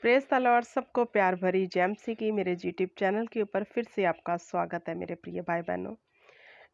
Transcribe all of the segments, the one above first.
Praise the Lord. सबको प्यार भरी जेएमसी की मेरे यूट्यूब चैनल के ऊपर फिर से आपका स्वागत है मेरे प्रिय भाई बहनों।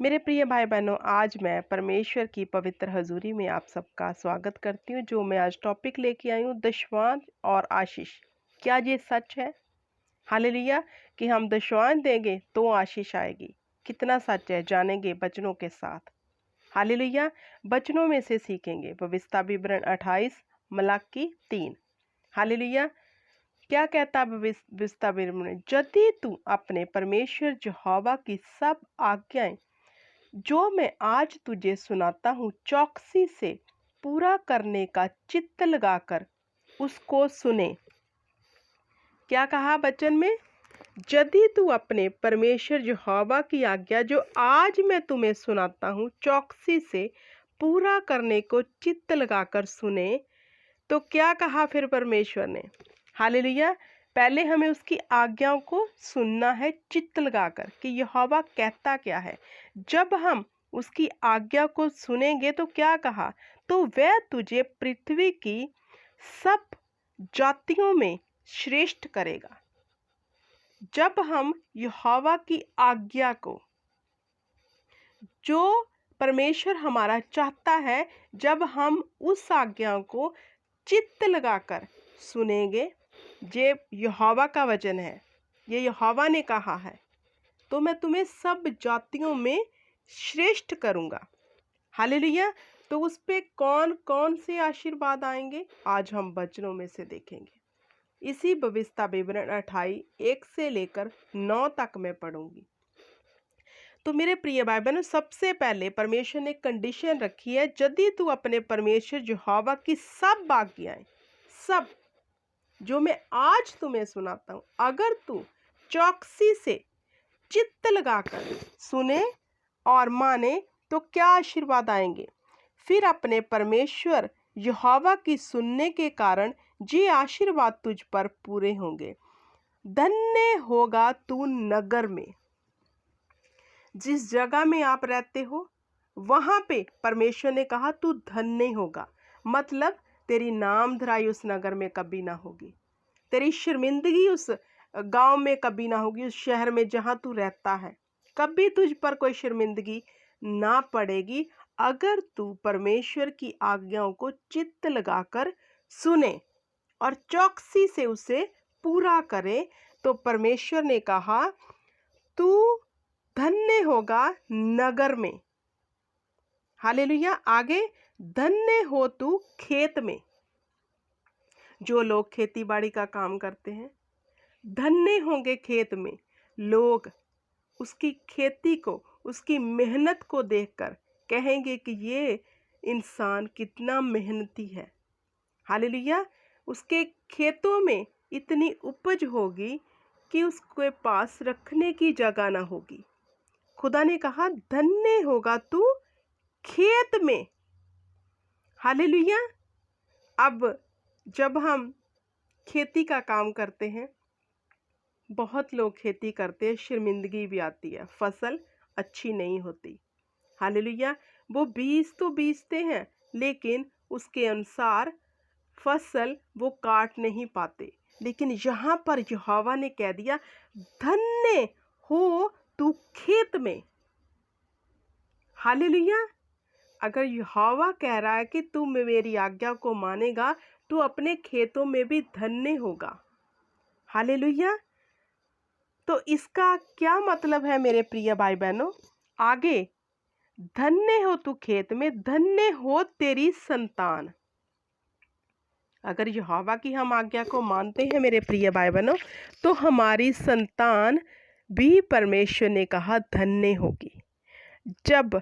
मेरे प्रिय भाई बहनों, आज मैं परमेश्वर की पवित्र हजूरी में आप सबका स्वागत करती हूँ। जो मैं आज टॉपिक लेके आई हूँ, दशवांश और आशीष। क्या ये सच है? हालेलुया। कि हम दशवांश देंगे तो आशीष आएगी। कितना सच है जानेंगे वचनों के साथ। हालेलुया। वचनों में से सीखेंगे। पवित्रता विवरण 28 मलाकी 3। हालेलुया। क्या कहता है विस्तार में? यदि तू अपने परमेश्वर यहोवा की सब आज्ञाएं जो मैं आज तुझे सुनाता हूँ चौकसी से पूरा करने का चित्त लगाकर उसको सुने। क्या कहा वचन में? यदि तू अपने परमेश्वर यहोवा की आज्ञा जो आज मैं तुम्हें सुनाता हूँ चौकसी से पूरा करने को चित्त लगाकर सुने। तो क्या कहा फिर परमेश्वर ने? हालेलुया। पहले हमें उसकी आज्ञाओं को सुनना है चित्त लगाकर कि यहोवा कहता क्या है। जब हम उसकी आज्ञा को सुनेंगे तो क्या कहा? तो वह तुझे पृथ्वी की सब जातियों में श्रेष्ठ करेगा। जब हम यहोवा की आज्ञा को, जो परमेश्वर हमारा चाहता है, जब हम उस आज्ञा को चित्त लगाकर सुनेंगे, ये यहोवा का वचन है, ये यहोवा ने कहा है, तो मैं तुम्हें सब जातियों में श्रेष्ठ करूंगा। हालेलुया। तो उस पे कौन कौन से आशीर्वाद आएंगे आज हम वचनों में से देखेंगे। इसी पवित्रता विवरण 28 1 से लेकर 9 तक मैं पढ़ूंगी। तो मेरे प्रिय भाई बहनों, सबसे पहले परमेश्वर ने कंडीशन रखी है, यदि तू अपने परमेश्वर यहोवा की सब आज्ञाएं, सब जो मैं आज तुम्हें सुनाता हूं, अगर तू चौकसी से चित्त लगाकर सुने और माने तो क्या आशीर्वाद आएंगे। फिर अपने परमेश्वर यहोवा की सुनने के कारण ये आशीर्वाद तुझ पर पूरे होंगे। धन्य होगा तू नगर में। जिस जगह में आप रहते हो वहां पे परमेश्वर ने कहा तू धन्य होगा। मतलब तेरी नामधराई उस नगर में कभी ना होगी, तेरी शर्मिंदगी उस गांव में कभी ना होगी, उस शहर में जहां तू रहता है कभी तुझ पर कोई शर्मिंदगी ना पड़ेगी, अगर तू परमेश्वर की आज्ञाओं को चित्त लगाकर सुने और चौकसी से उसे पूरा करे। तो परमेश्वर ने कहा तू धन्य होगा नगर में। हालेलुया। आगे, धन्य हो तू खेत में। जो लोग खेती बाड़ी का काम करते हैं धन्य होंगे खेत में। लोग उसकी खेती को, उसकी मेहनत को देखकर कहेंगे कि ये इंसान कितना मेहनती है। हालेलुया। उसके खेतों में इतनी उपज होगी कि उसके पास रखने की जगह ना होगी। खुदा ने कहा धन्य होगा तू खेत में। हालेलुया। अब जब हम खेती का काम करते हैं, बहुत लोग खेती करते हैं, शर्मिंदगी भी आती है, फसल अच्छी नहीं होती। हालेलुया। वो बीज तो बीजते हैं लेकिन उसके अनुसार फसल वो काट नहीं पाते। लेकिन यहाँ पर यहोवा ने कह दिया धन्य हो तू खेत में। हालेलुया। अगर यहोवा कह रहा है कि तू मेरी आज्ञा को मानेगा तो अपने खेतों में भी धन्य होगा। हालेलुया। तो इसका क्या मतलब है मेरे प्रिय भाई बहनों? आगे, धन्य हो तू खेत में, धन्य हो तेरी संतान। अगर यहोवा की हम आज्ञा को मानते हैं मेरे प्रिय भाई बहनों, तो हमारी संतान भी परमेश्वर ने कहा धन्य होगी। जब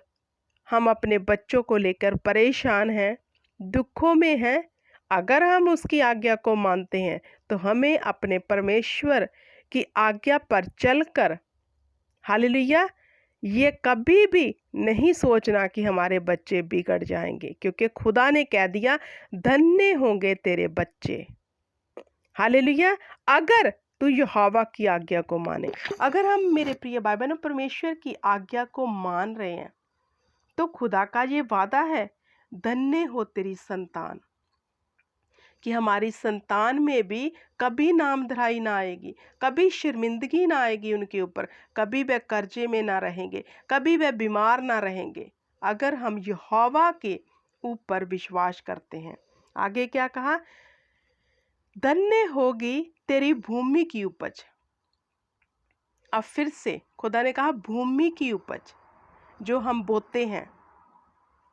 हम अपने बच्चों को लेकर परेशान हैं, दुखों में हैं, अगर हम उसकी आज्ञा को मानते हैं तो हमें अपने परमेश्वर की आज्ञा पर चलकर, हालेलुया, ये कभी भी नहीं सोचना कि हमारे बच्चे बिगड़ जाएंगे, क्योंकि खुदा ने कह दिया धन्य होंगे तेरे बच्चे। हालेलुया। अगर तू यहोवा की आज्ञा को माने, अगर हम मेरे प्रिय भाई बहनों परमेश्वर की आज्ञा को मान रहे हैं तो खुदा का ये वादा है धन्य हो तेरी संतान। कि हमारी संतान में भी कभी नामधराई ना आएगी, कभी शर्मिंदगी ना आएगी उनके ऊपर, कभी वह कर्जे में ना रहेंगे, कभी वह बीमार ना रहेंगे, अगर हम यहोवा के ऊपर विश्वास करते हैं। आगे क्या कहा? धन्य होगी तेरी भूमि की उपज। अब फिर से खुदा ने कहा भूमि की उपज जो हम बोते हैं।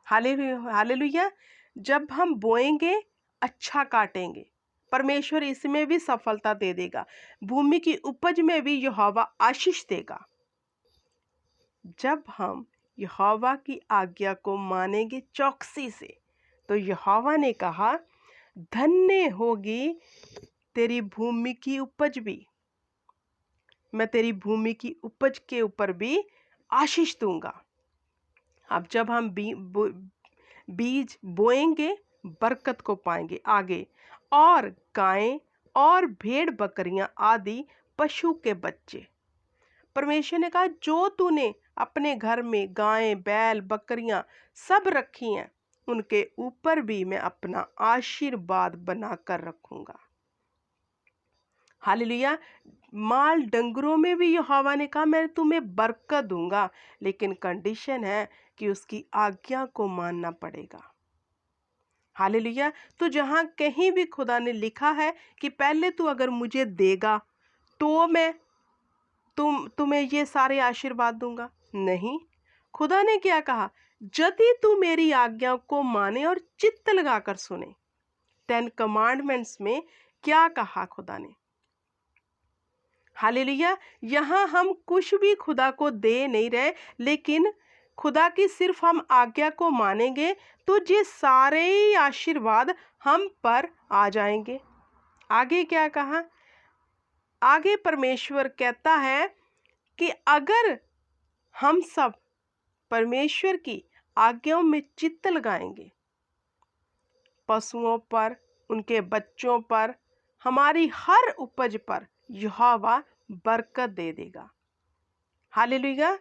हालेलुया। जब हम बोएंगे अच्छा काटेंगे, परमेश्वर इसमें भी सफलता दे देगा। भूमि की उपज में भी यहोवा आशीष देगा। जब हम यहोवा की आज्ञा को मानेंगे चौकसी से, तो यहोवा ने कहा धन्य होगी तेरी भूमि की उपज भी, मैं तेरी भूमि की उपज के ऊपर भी आशीष दूंगा। अब जब हम बीज बोएंगे बरकत को पाएंगे आगे। और गायें और भेड़ बकरियां आदि पशु के बच्चे, परमेश्वर ने कहा जो तूने अपने घर में गायें बैल बकरियां सब रखी हैं, उनके ऊपर भी मैं अपना आशीर्वाद बनाकर रखूंगा। हालेलुया। माल डंगरों में भी यहोवा ने कहा मैं तुम्हें बरकत दूंगा, लेकिन कंडीशन है कि उसकी आज्ञा को मानना पड़ेगा। हालेलुया। तो जहां कहीं भी खुदा ने लिखा है कि पहले तू अगर मुझे देगा तो मैं तुम्हें ये सारे आशीर्वाद दूंगा, नहीं। खुदा ने क्या कहा? यदि तू मेरी आज्ञा को माने और चित्त लगाकर सुने। 10 कमांडमेंट्स में क्या कहा खुदा ने? हालेलुया। यहाँ हम कुछ भी खुदा को दे नहीं रहे, लेकिन खुदा की सिर्फ हम आज्ञा को मानेंगे तो ये सारे आशीर्वाद हम पर आ जाएंगे। आगे क्या कहा? आगे परमेश्वर कहता है कि अगर हम सब परमेश्वर की आज्ञाओं में चित्त लगाएंगे, पशुओं पर, उनके बच्चों पर, हमारी हर उपज पर यहोवा बरकत दे देगा। हालेलुया।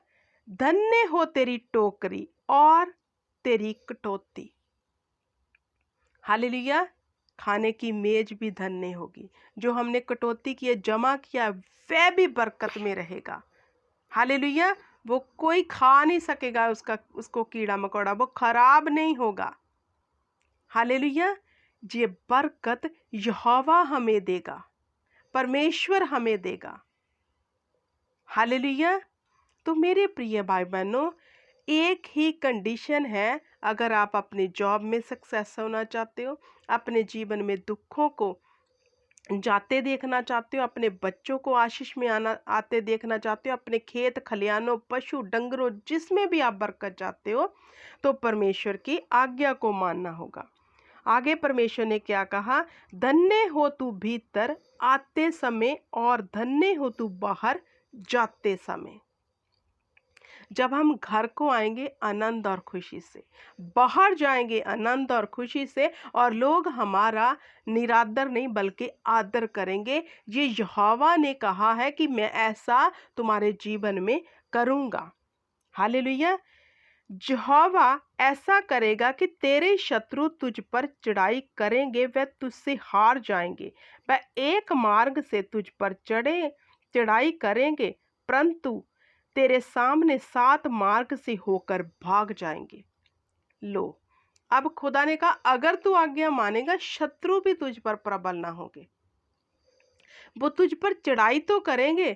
धन्य हो तेरी टोकरी और तेरी कटोती। हालेलुया। खाने की मेज भी धन्य होगी। जो हमने कटौती किए जमा किया वह भी बरकत में रहेगा। हालेलुया। वो कोई खा नहीं सकेगा उसको कीड़ा मकोड़ा, वो खराब नहीं होगा। हालेलुया। ये बरकत यहोवा हमें देगा, परमेश्वर हमें देगा। हालेलुया। तो मेरे प्रिय भाई बहनों, एक ही कंडीशन है। अगर आप अपने जॉब में सक्सेस होना चाहते हो, अपने जीवन में दुखों को जाते देखना चाहते हो, अपने बच्चों को आशीष में आते देखना चाहते हो, अपने खेत खलियानों पशु डंगरों जिसमें भी आप बरकत चाहते हो, तो परमेश्वर की आज्ञा को मानना होगा। आगे परमेश्वर ने क्या कहा? धन्य हो तू भीतर आते समय और धन्य हो तू बाहर जाते समय। जब हम घर को आएंगे आनंद और खुशी से, बाहर जाएंगे आनंद और खुशी से, और लोग हमारा निरादर नहीं बल्कि आदर करेंगे। ये यहोवा ने कहा है कि मैं ऐसा तुम्हारे जीवन में करूँगा। हालेलुया। यहोवा ऐसा करेगा कि तेरे शत्रु तुझ पर चढ़ाई करेंगे, वह तुझसे हार जाएंगे। वह एक मार्ग से तुझ पर चढ़ाई करेंगे, परंतु तेरे सामने 7 मार्ग से होकर भाग जाएंगे। लो, अब खुदा ने कहा अगर तू आज्ञा मानेगा शत्रु भी तुझ पर प्रबल ना होंगे। वो तुझ पर चढ़ाई तो करेंगे,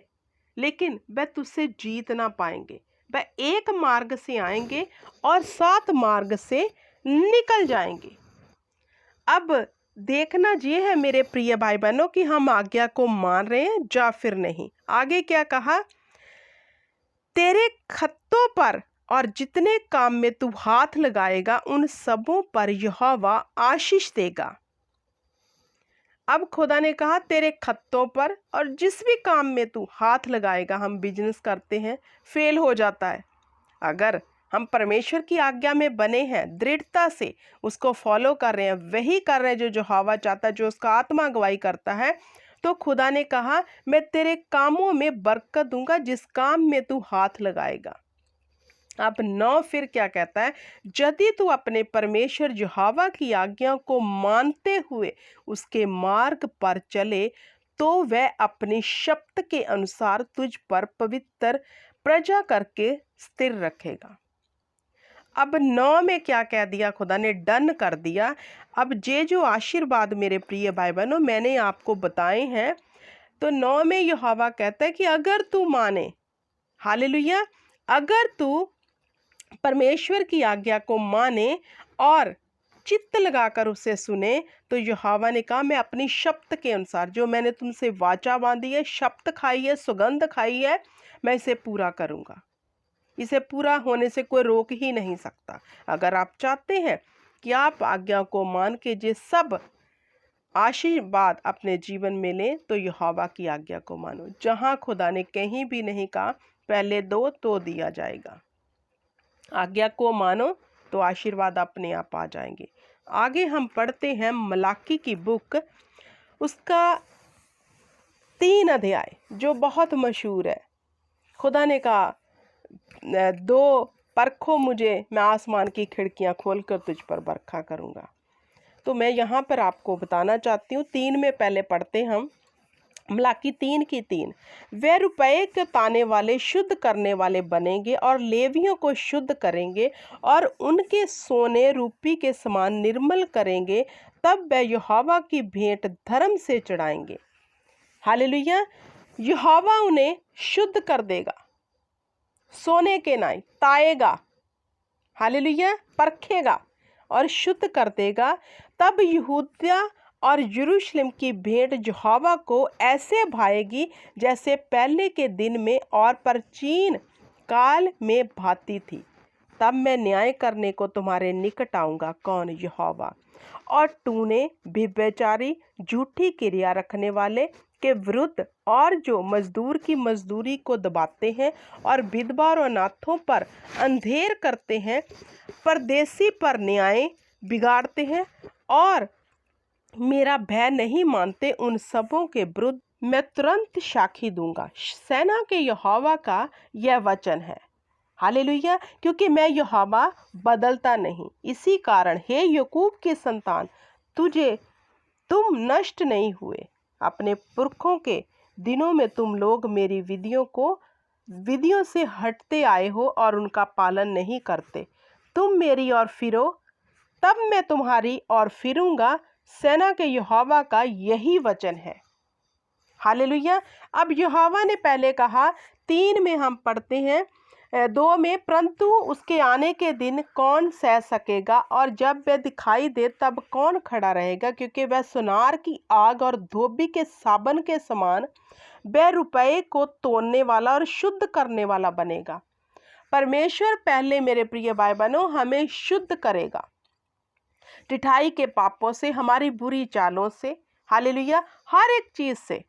लेकिन वह तुझसे जीत ना पाएंगे। वह एक मार्ग से आएंगे और 7 मार्ग से निकल जाएंगे। अब देखना ये है मेरे प्रिय भाई बहनों कि हम आज्ञा को मान रहे हैं या फिर नहीं। आगे क्या कहा? तेरे खत्तों पर और जितने काम में तू हाथ लगाएगा उन सबों पर यहोवा आशीष देगा। अब खुदा ने कहा तेरे खत्तों पर और जिस भी काम में तू हाथ लगाएगा। हम बिजनेस करते हैं, फेल हो जाता है। अगर हम परमेश्वर की आज्ञा में बने हैं, दृढ़ता से उसको फॉलो कर रहे हैं, वही कर रहे हैं जो यहोवा चाहता है, जो उसका आत्मा गवाही करता है, तो खुदा ने कहा मैं तेरे कामों में बरकत दूंगा जिस काम में तू हाथ लगाएगा। अब 9 फिर क्या कहता है, यदि तू अपने परमेश्वर यहोवा की आज्ञा को मानते हुए उसके मार्ग पर चले तो वह अपनी शब्द के अनुसार तुझ पर पवित्र प्रजा करके स्थिर रखेगा। अब 9 में क्या कह दिया, खुदा ने डन कर दिया। अब ये जो आशीर्वाद मेरे प्रिय भाई बहनों मैंने आपको बताए हैं, तो 9 में यहोवा कहता है कि अगर तू माने, हालेलुया, अगर तू परमेश्वर की आज्ञा को माने और चित्त लगाकर उसे सुने, तो यहोवा ने कहा मैं अपनी शब्द के अनुसार, जो मैंने तुमसे वाचा बांधी है, शब्द खाई है, सुगंध खाई है, मैं इसे पूरा करूंगा। इसे पूरा होने से कोई रोक ही नहीं सकता। अगर आप चाहते हैं कि आप आज्ञा को मान के ये सब आशीर्वाद अपने जीवन में लें, तो यहोवा की आज्ञा को मानो। जहां खुदा ने कहीं भी नहीं कहा पहले दो तो दिया जाएगा। आज्ञा को मानो तो आशीर्वाद अपने आप आ जाएंगे। आगे हम पढ़ते हैं मलाकी की बुक, उसका 3 अध्याय जो बहुत मशहूर है। खुदा ने कहा 2 परखो मुझे, मैं आसमान की खिड़कियां खोलकर तुझ पर बरखा करूंगा। तो मैं यहाँ पर आपको बताना चाहती हूँ, 3 में पहले पढ़ते हम मलाकी 3 की 3। वे रुपये के ताने वाले शुद्ध करने वाले बनेंगे और लेवियों को शुद्ध करेंगे और उनके सोने रूपी के समान निर्मल करेंगे, तब वे यहोवा की भेंट धर्म से चढ़ाएंगे। हालेलुया, यहोवा उन्हें शुद्ध कर देगा, सोने के नाई ताएगा, हालेलुया, परखेगा और शुद्ध कर देगा। तब यहूदा और यरूशलेम की भेंट यहोवा को ऐसे भाएगी जैसे पहले के दिन में और प्राचीन काल में भाती थी। तब मैं न्याय करने को तुम्हारे निकट आऊँगा, कौन, यहोवा। और तूने व्यभिचारी, झूठी क्रिया रखने वाले के विरुद्ध और जो मजदूर की मजदूरी को दबाते हैं और विधवा और अनाथों पर अंधेर करते हैं, परदेसी पर न्याय बिगाड़ते हैं और मेरा भय नहीं मानते, उन सबों के विरुद्ध मैं तुरंत साखी दूंगा। सेना के यहोवा का यह वचन है। हालेलुया, क्योंकि मैं यहोवा बदलता नहीं। इसी कारण हे याकूब के संतान, तुम नष्ट नहीं हुए। अपने पुरखों के दिनों में तुम लोग मेरी विधियों से हटते आए हो और उनका पालन नहीं करते। तुम मेरी ओर फिरो, तब मैं तुम्हारी ओर फिरूंगा। सेना के यहोवा का यही वचन है। हालेलुया। अब यहोवा ने पहले कहा, 3 में हम पढ़ते हैं 2 में, परंतु उसके आने के दिन कौन सह सकेगा और जब वह दिखाई दे तब कौन खड़ा रहेगा, क्योंकि वह सुनार की आग और धोबी के साबन के समान, वह रुपये को तोड़ने वाला और शुद्ध करने वाला बनेगा। परमेश्वर पहले मेरे प्रिय भाई बहनों हमें शुद्ध करेगा, टिठाई के पापों से, हमारी बुरी चालों से, हालेलुया, हर एक चीज से,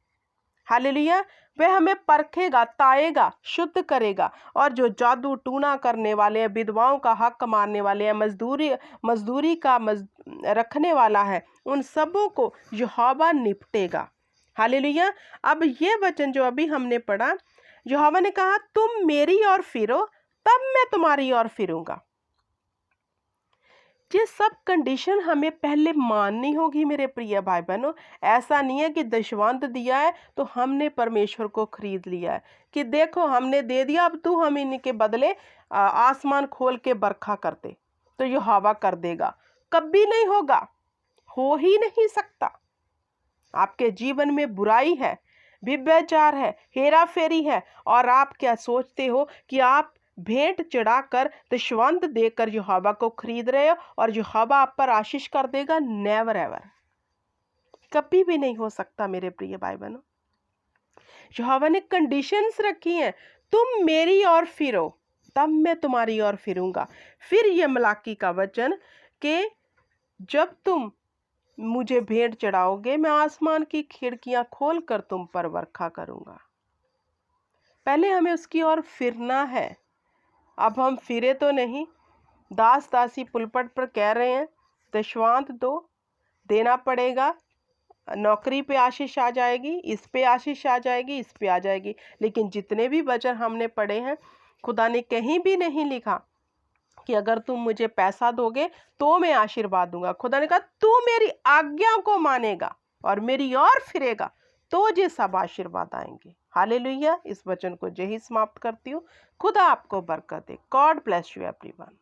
हालेलुया। वह हमें परखेगा, ताएगा, शुद्ध करेगा। और जो जादू टूना करने वाले हैं, विधवाओं का हक मारने वाले हैं, मजदूरी का रखने वाला है, उन सबों को यहोवा निपटेगा। हालेलुया। अब ये वचन जो अभी हमने पढ़ा, यहोवा ने कहा तुम मेरी ओर फिरो, तब मैं तुम्हारी ओर फिरूंगा। ये सब कंडीशन हमें पहले माननी होगी मेरे प्रिय भाई बहनों। ऐसा नहीं है कि दशवंत दिया है तो हमने परमेश्वर को खरीद लिया है कि देखो हमने दे दिया, अब तू हम इनके बदले आसमान खोल के बरखा कर दे तो यहोवा कर देगा। कभी नहीं होगा, हो ही नहीं सकता। आपके जीवन में बुराई है, व्यभिचार है, हेरा फेरी है, और आप क्या सोचते हो कि आप भेंट चढ़ाकर दशवंत देकर यहोवा को खरीद रहे हो और यहोवा आप पर आशीष कर देगा? नेवर एवर, कभी भी नहीं हो सकता मेरे प्रिय भाई बहनों। यहोवा ने कंडीशंस रखी हैं, तुम मेरी ओर फिरो तब मैं तुम्हारी ओर फिरूंगा। फिर ये मलाकी का वचन कि जब तुम मुझे भेंट चढ़ाओगे मैं आसमान की खिड़कियां खोलकर तुम पर बरखा करूंगा। पहले हमें उसकी ओर फिरना है। अब हम फिरे तो नहीं, दास दासी पुलपट पर कह रहे हैं दशवांत दो, देना पड़ेगा, नौकरी पे आशीष आ जाएगी, इस पे आशीष आ जाएगी, इस पे आ जाएगी। लेकिन जितने भी वचन हमने पढ़े हैं खुदा ने कहीं भी नहीं लिखा कि अगर तुम मुझे पैसा दोगे तो मैं आशीर्वाद दूंगा। खुदा ने कहा तू मेरी आज्ञा को मानेगा और मेरी ओर फिरेगा तो ये सब आशीर्वाद आएंगे। हालेलुया। इस वचन को यही समाप्त करती हूँ। खुदा आपको बरकत दे। God bless you everyone.